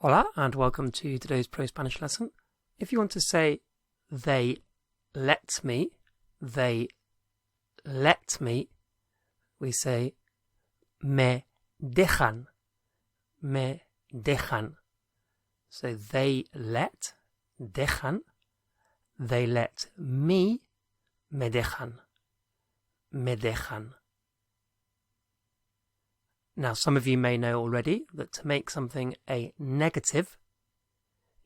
Hola and welcome to today's ProSpanish lesson. If you want to say they let me, we say me dejan. So they let, dejan, they let me, me dejan. Now, some of you may know already that to make something a negative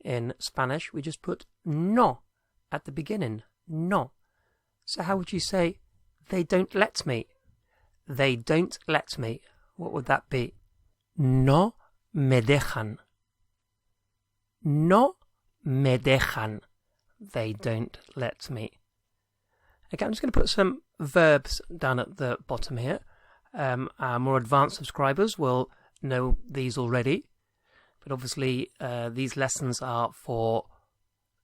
in Spanish, we just put no at the beginning. No. So how would you say, they don't let me? They don't let me. What would that be? No me dejan. No me dejan. They don't let me. Okay, I'm just going to put some verbs down at the bottom here. Our more advanced subscribers will know these already, but obviously these lessons are for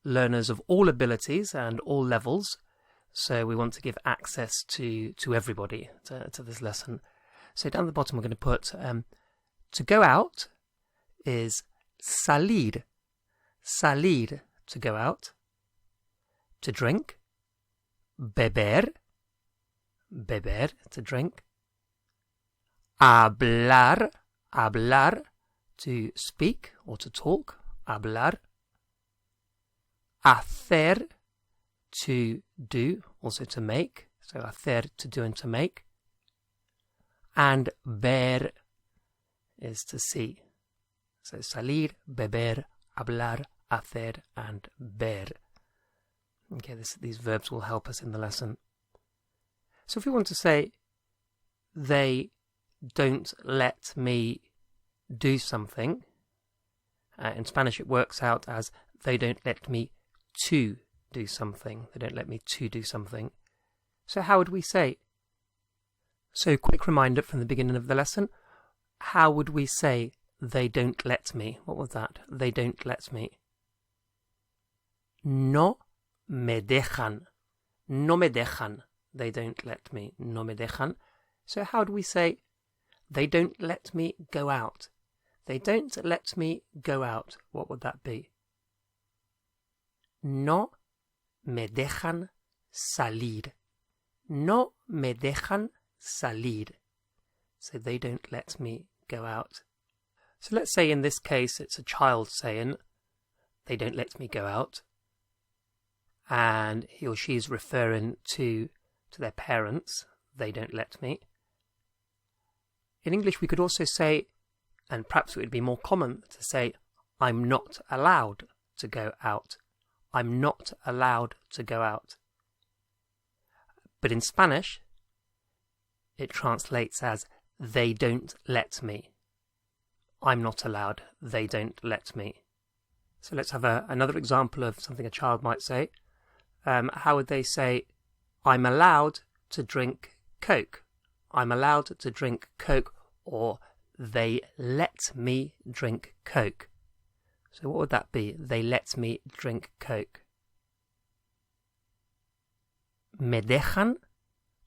learners of all abilities and all levels, so we want to give access to everybody to this lesson. So down at the bottom we're going to put to go out is salir, to go out. To drink, beber, to drink. Hablar, to speak or to talk, hablar. Hacer, to do, also to make, so hacer, to do and to make. And ver is to see. So salir, beber, hablar, hacer, and ver. Okay, these verbs will help us in the lesson. So if we want to say, they don't let me do something. In Spanish it works out as they don't let me to do something. They don't let me to do something. So how would we say? So quick reminder from the beginning of the lesson. How would we say they don't let me? What was that? They don't let me. No me dejan. No me dejan. They don't let me. No me dejan. So how do we say they don't let me go out? They don't let me go out. What would that be? No me dejan salir. No me dejan salir. So they don't let me go out. So let's say in this case it's a child saying, they don't let me go out. And he or she is referring to their parents. They don't let me. In English, we could also say, and perhaps it would be more common to say, I'm not allowed to go out. I'm not allowed to go out. But in Spanish, it translates as, they don't let me. I'm not allowed. They don't let me. So let's have another example of something a child might say. How would they say, I'm allowed to drink Coke? I'm allowed to drink Coke, or they let me drink Coke. So what would that be? They let me drink Coke. Me dejan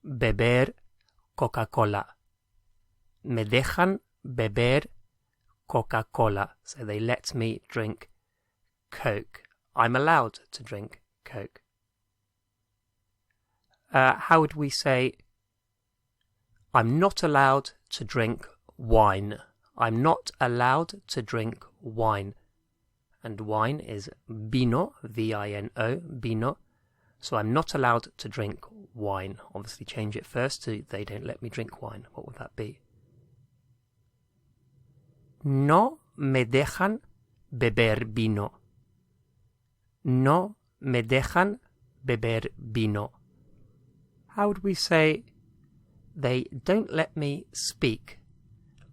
beber Coca-Cola. Me dejan beber Coca-Cola. So they let me drink Coke. I'm allowed to drink Coke. How would we say, I'm not allowed to drink wine. I'm not allowed to drink wine. And wine is vino, V-I-N-O, vino. So I'm not allowed to drink wine. Obviously change it first to they don't let me drink wine. What would that be? No me dejan beber vino. No me dejan beber vino. How would we say, they don't let me speak?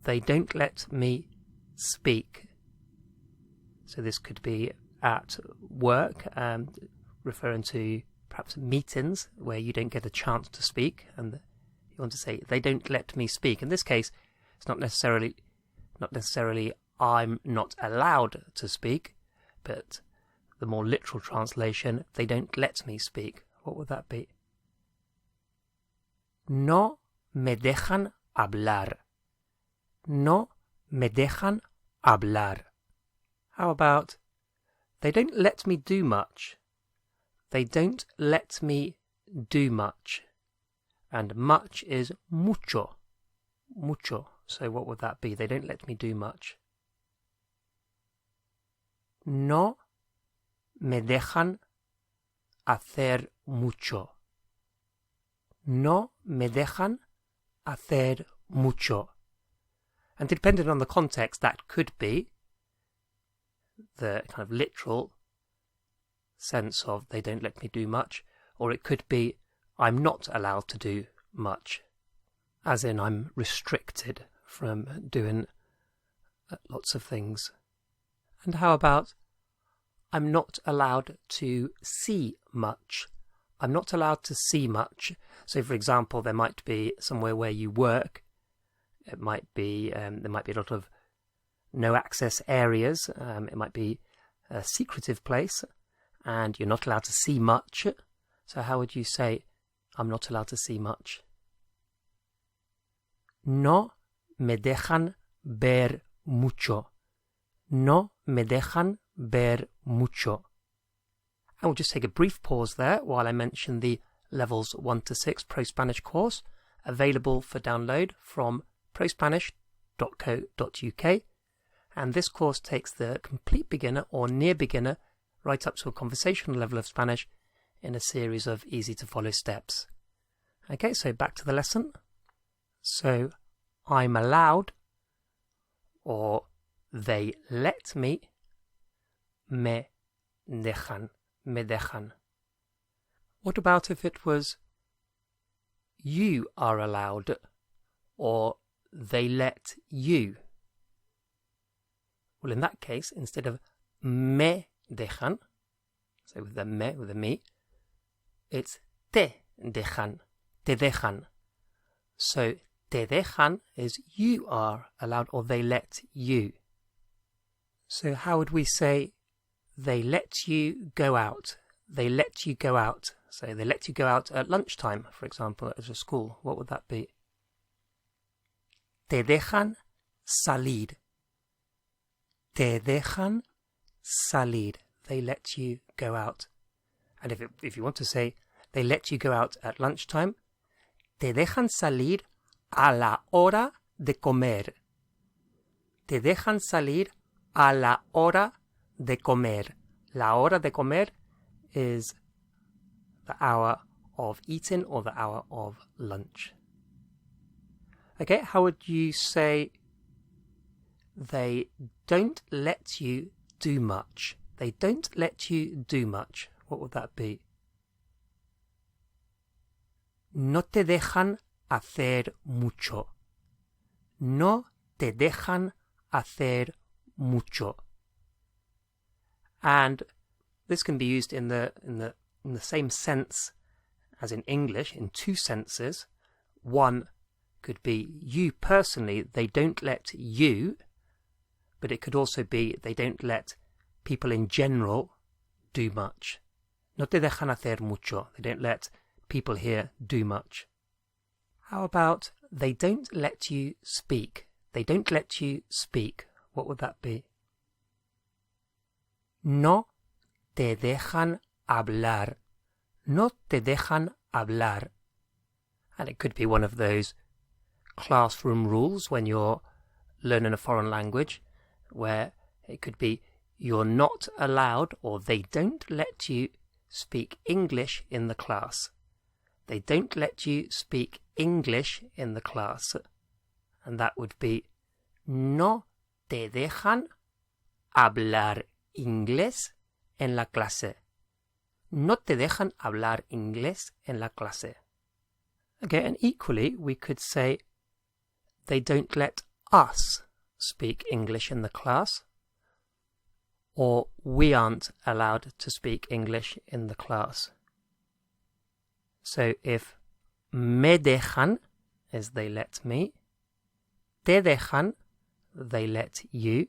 They don't let me speak. So this could be at work, referring to perhaps meetings where you don't get a chance to speak, and you want to say, they don't let me speak. In this case, it's not necessarily I'm not allowed to speak, but the more literal translation, they don't let me speak. What would that be? No me dejan hablar. No me dejan hablar. How about they don't let me do much? They don't let me do much. And much is mucho. Mucho. So what would that be? They don't let me do much. No me dejan hacer mucho. No me dejan hacer mucho. And depending on the context, that could be the kind of literal sense of they don't let me do much, or it could be I'm not allowed to do much, as in I'm restricted from doing lots of things. And how about I'm not allowed to see much? I'm not allowed to see much. So, for example, there might be somewhere where you work. It might be there might be a lot of no-access areas. It might be a secretive place, and you're not allowed to see much. So, how would you say I'm not allowed to see much? No me dejan ver mucho. No me dejan ver mucho. And we'll just take a brief pause there while I mention the Levels 1 to 6 ProSpanish course, available for download from prospanish.co.uk. And this course takes the complete beginner or near beginner right up to a conversational level of Spanish in a series of easy-to-follow steps. Okay, so back to the lesson. So, I'm allowed, or they let me, me dejan, me dejan. What about if it was you are allowed, or they let you? Well, in that case, instead of me dejan, so with the me, it's te dejan, te dejan. So, te dejan is you are allowed, or they let you. So how would we say they let you go out? They let you go out. So they let you go out at lunchtime, for example, at a school. What would that be? Te dejan salir. Te dejan salir. They let you go out. And if you want to say they let you go out at lunchtime, te dejan salir a la hora de comer. Te dejan salir a la hora de comer. La hora de comer is the hour of eating or the hour of lunch. Okay, how would you say they don't let you do much? They don't let you do much. What would that be? No te dejan hacer mucho. No te dejan hacer mucho. And this can be used in the same sense as in English, in two senses. One could be you personally, they don't let you, but it could also be they don't let people in general do much. No te dejan hacer mucho. They don't let people here do much. How about they don't let you speak? They don't let you speak. What would that be? No te dejan hablar. No te dejan hablar. And it could be one of those classroom rules when you're learning a foreign language, where it could be you're not allowed, or they don't let you speak English in the class. They don't let you speak English in the class. And that would be no te dejan hablar inglés en la clase. No te dejan hablar inglés en la clase. Okay, and equally we could say they don't let us speak English in the class, or we aren't allowed to speak English in the class. So if me dejan is they let me, te dejan, they let you,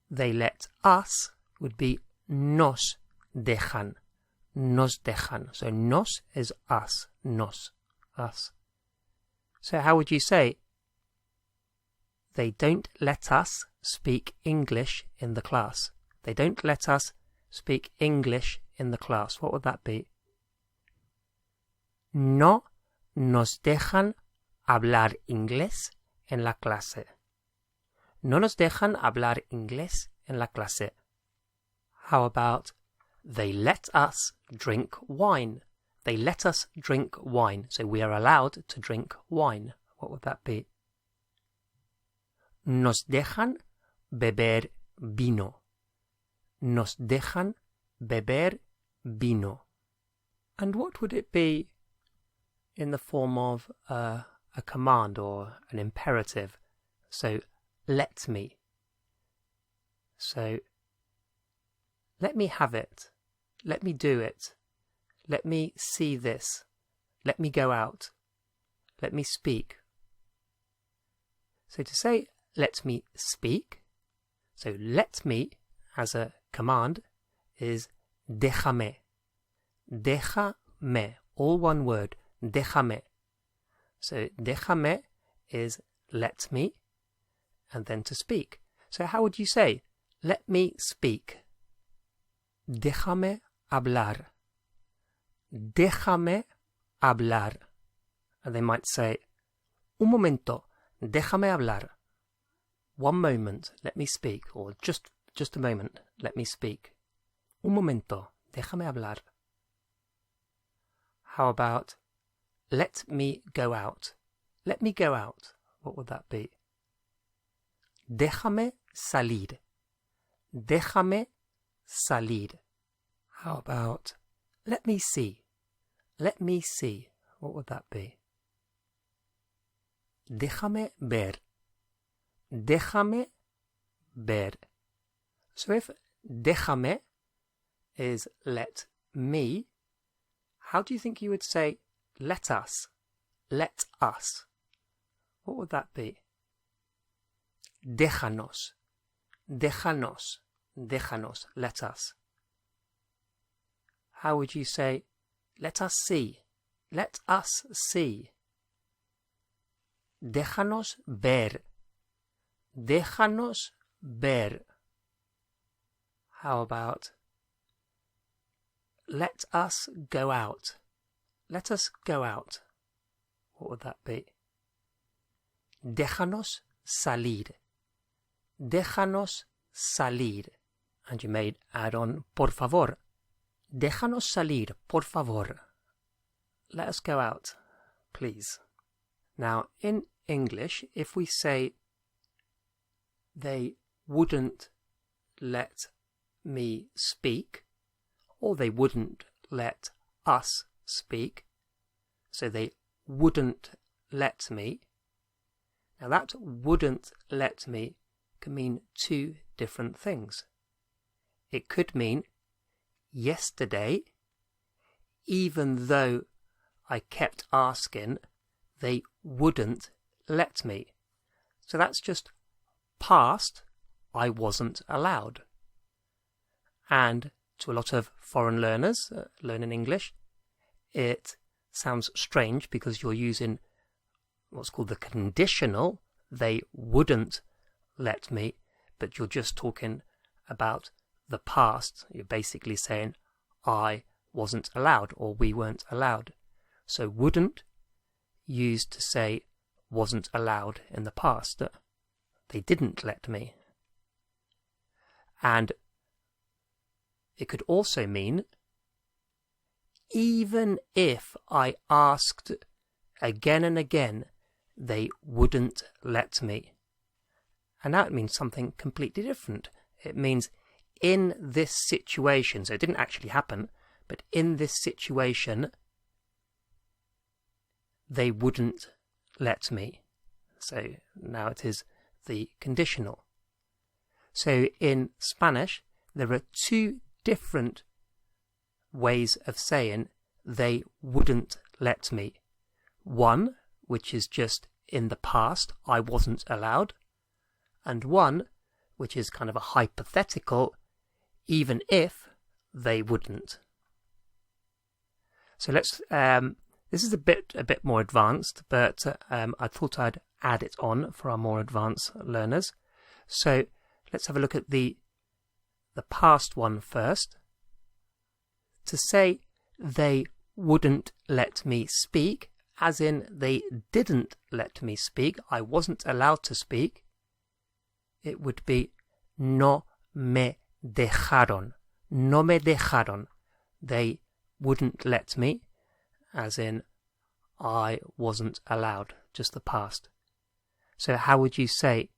they let us would be nos dejan. Nos dejan. So nos is us. Nos. Us. So how would you say They don't let us speak English in the class. They don't let us speak English in the class. What would that be? No nos dejan hablar inglés en la clase. No nos dejan hablar inglés en la clase. How about they let us drink wine? They let us drink wine. So we are allowed to drink wine. What would that be? Nos dejan beber vino. Nos dejan beber vino. And what would it be in the form of a command or an imperative? So, let me. So, let me have it. Let me do it. Let me see this. Let me go out. Let me speak. So to say, let me speak, so let me as a command is déjame. Déjame. All one word. Déjame. So déjame is let me, and then to speak. So how would you say, let me speak? Déjame hablar. Déjame hablar. And they might say, un momento, déjame hablar. One moment, let me speak. Or just a moment, let me speak. Un momento, déjame hablar. How about, let me go out? Let me go out. What would that be? Déjame salir. Déjame salir. How about, let me see? Let me see. What would that be? Déjame ver. Déjame ver. So if déjame is let me, how do you think you would say let us? Let us. What would that be? Déjanos. Déjanos. Déjanos. Let us. How would you say let us see? Let us see. Déjanos ver. Déjanos ver. How about let us go out? Let us go out. What would that be? Déjanos salir. Déjanos salir. And you may add on por favor. Déjanos salir, por favor. Let us go out, please. Now, in English, if we say they wouldn't let me speak, or they wouldn't let us speak, so they wouldn't let me. Now that wouldn't let me can mean two different things. It could mean yesterday, even though I kept asking, they wouldn't let me. So that's just past, I wasn't allowed. And to a lot of foreign learners learning English, it sounds strange because you're using what's called the conditional, they wouldn't let me, but you're just talking about the past. You're basically saying I wasn't allowed or we weren't allowed. So wouldn't used to say wasn't allowed in the past. They didn't let me. And it could also mean even if I asked again and again, they wouldn't let me. And that means something completely different. It means in this situation, so it didn't actually happen, but in this situation, they wouldn't let me. So now it is the conditional. So in Spanish, there are two different ways of saying they wouldn't let me. One, which is just in the past, I wasn't allowed, and one, which is kind of a hypothetical, even if they wouldn't. So let's This is a bit more advanced, but I thought I'd add it on for our more advanced learners. So let's have a look at the past one first. To say they wouldn't let me speak, as in they didn't let me speak, I wasn't allowed to speak, it would be no me dejaron. No me dejaron. They wouldn't let me, as in I wasn't allowed, just the past. So how would you say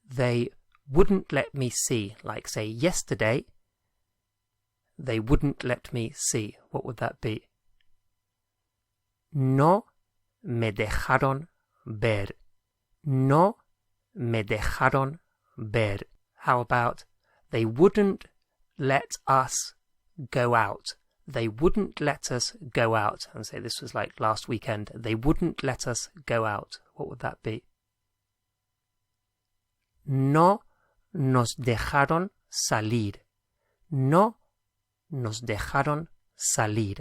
they wouldn't let me see? Like say yesterday, they wouldn't let me see. What would that be? No me dejaron ver. No me dejaron ver. How about they wouldn't let us go out? They wouldn't let us go out. And say this was like last weekend. They wouldn't let us go out. What would that be? No nos dejaron salir. No nos dejaron salir.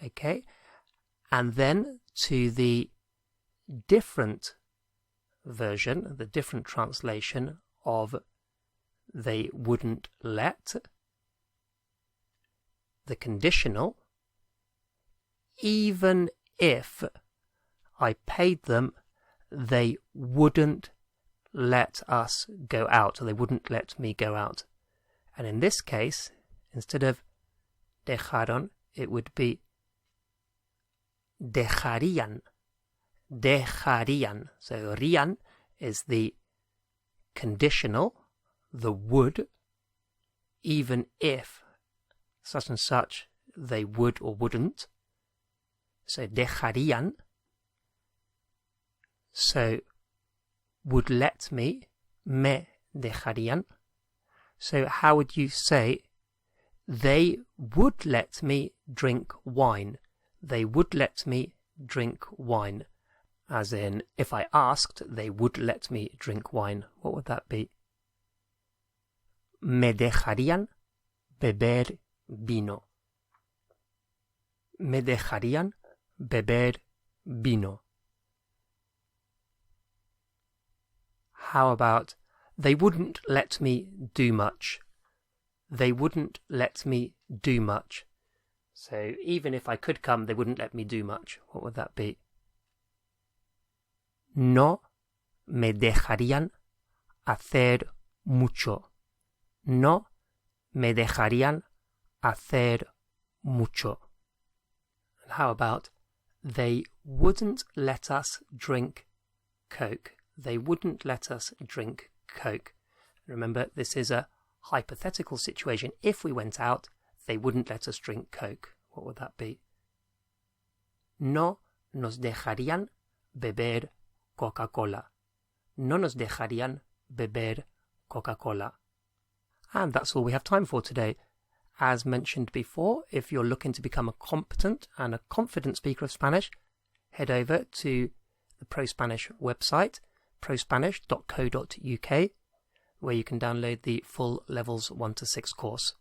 Okay? And then to the different version, the different translation of they wouldn't let, the conditional, even if I paid them, they wouldn't let us go out, or they wouldn't let me go out. And in this case, instead of dejaron, it would be dejarían. Dejarían. So rían is the conditional, the would, even if such and such they would or wouldn't. So dejarían. So would let me, me dejarían. So how would you say they would let me drink wine? They would let me drink wine. As in, if I asked, they would let me drink wine. What would that be? Me dejarían beber vino. Me dejarían beber vino. How about they wouldn't let me do much? They wouldn't let me do much. So even if I could come, they wouldn't let me do much. What would that be? No me dejarían hacer mucho. No me dejarían hacer mucho. And how about they wouldn't let us drink Coke? They wouldn't let us drink Coke. Remember, this is a hypothetical situation. If we went out, they wouldn't let us drink Coke. What would that be? No nos dejarían beber Coca-Cola. No nos dejarían beber Coca-Cola. And that's all we have time for today. As mentioned before, if you're looking to become a competent and a confident speaker of Spanish, head over to the ProSpanish website, prospanish.co.uk, where you can download the full Levels 1 to 6 course.